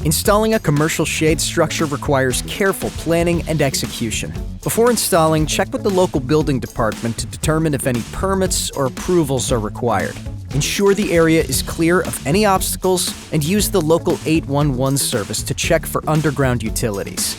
Installing a commercial shade structure requires careful planning and execution. Before installing, check with the local building department to determine if any permits or approvals are required. Ensure the area is clear of any obstacles and use the local 811 service to check for underground utilities.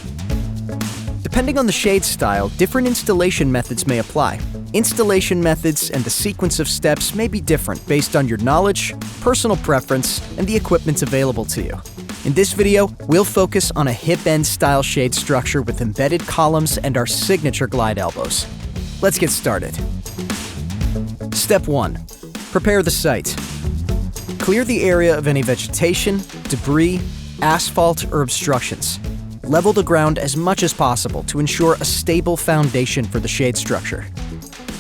Depending on the shade style, different installation methods may apply. Installation methods and the sequence of steps may be different based on your knowledge, personal preference, and the equipment available to you. In this video, we'll focus on a hip-end style shade structure with embedded columns and our signature glide elbows. Let's get started. Step 1. Prepare the site. Clear the area of any vegetation, debris, asphalt, or obstructions. Level the ground as much as possible to ensure a stable foundation for the shade structure.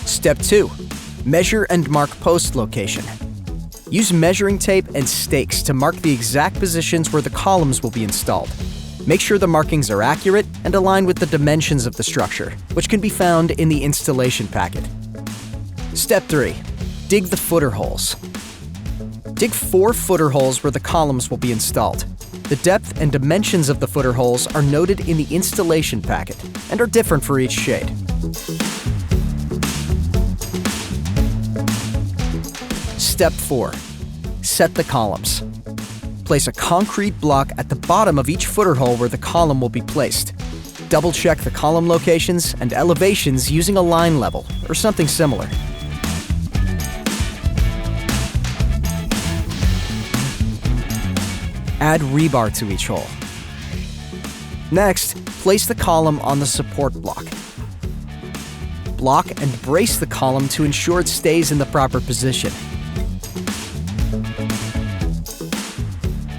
Step 2. Measure and mark post location. Use measuring tape and stakes to mark the exact positions where the columns will be installed. Make sure the markings are accurate and align with the dimensions of the structure, which can be found in the installation packet. Step 3. Dig the footer holes. Dig 4 footer holes where the columns will be installed. The depth and dimensions of the footer holes are noted in the installation packet and are different for each shade. Step 4. Set the columns. Place a concrete block at the bottom of each footer hole where the column will be placed. Double-check the column locations and elevations using a line level or something similar. Add rebar to each hole. Next, place the column on the support block. Block and brace the column to ensure it stays in the proper position.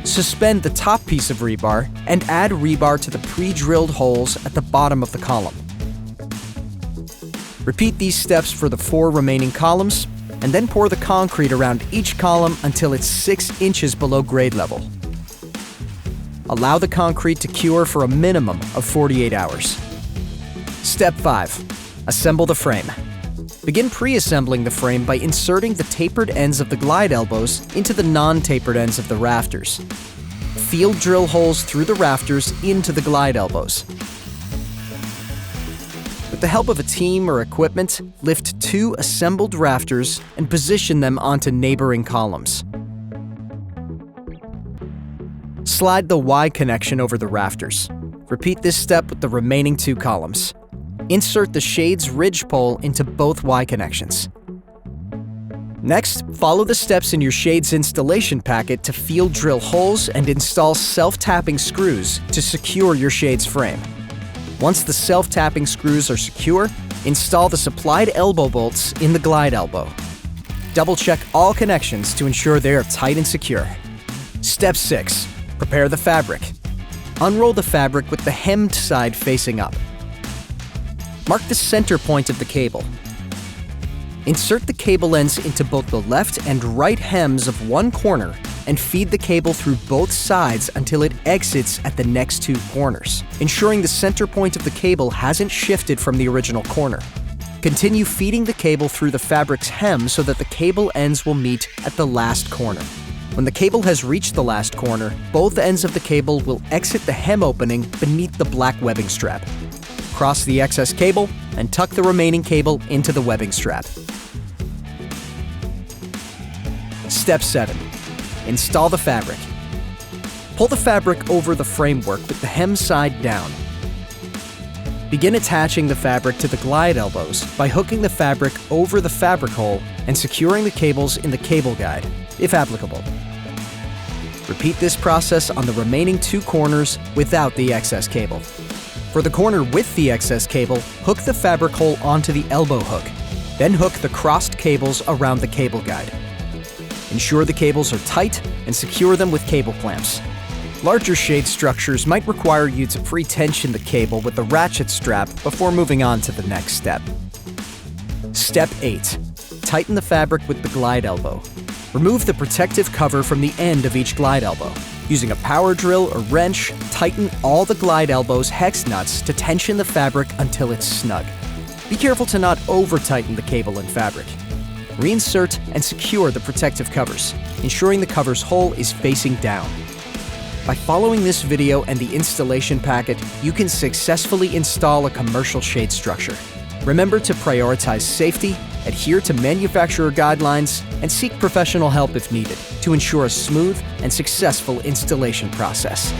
Suspend the top piece of rebar and add rebar to the pre-drilled holes at the bottom of the column. Repeat these steps for the 4 remaining columns, and then pour the concrete around each column until it's 6 inches below grade level. Allow the concrete to cure for a minimum of 48 hours. Step 5. Assemble the frame. Begin pre-assembling the frame by inserting the tapered ends of the glide elbows into the non-tapered ends of the rafters. Field drill holes through the rafters into the glide elbows. With the help of a team or equipment, lift 2 assembled rafters and position them onto neighboring columns. Slide the Y connection over the rafters. Repeat this step with the remaining 2 columns. Insert the shade's ridge pole into both Y connections. Next, follow the steps in your shade's installation packet to field drill holes and install self-tapping screws to secure your shade's frame. Once the self-tapping screws are secure, install the supplied elbow bolts in the glide elbow. Double-check all connections to ensure they are tight and secure. Step 6. Prepare the fabric. Unroll the fabric with the hemmed side facing up. Mark the center point of the cable. Insert the cable ends into both the left and right hems of one corner and feed the cable through both sides until it exits at the next 2 corners, ensuring the center point of the cable hasn't shifted from the original corner. Continue feeding the cable through the fabric's hem so that the cable ends will meet at the last corner. When the cable has reached the last corner, both ends of the cable will exit the hem opening beneath the black webbing strap. Cross the excess cable and tuck the remaining cable into the webbing strap. Step 7. Install the fabric. Pull the fabric over the framework with the hem side down. Begin attaching the fabric to the glide elbows by hooking the fabric over the fabric hole and securing the cables in the cable guide, if applicable. Repeat this process on the remaining 2 corners without the excess cable. For the corner with the excess cable, hook the fabric hole onto the elbow hook. Then hook the crossed cables around the cable guide. Ensure the cables are tight and secure them with cable clamps. Larger shade structures might require you to pre-tension the cable with the ratchet strap before moving on to the next step. Step 8. Tighten the fabric with the glide elbow. Remove the protective cover from the end of each glide elbow. Using a power drill or wrench, tighten all the glide elbows' hex nuts to tension the fabric until it's snug. Be careful to not over-tighten the cable and fabric. Reinsert and secure the protective covers, ensuring the cover's hole is facing down. By following this video and the installation packet, you can successfully install a commercial shade structure. Remember to prioritize safety, adhere to manufacturer guidelines, and seek professional help if needed to ensure a smooth and successful installation process.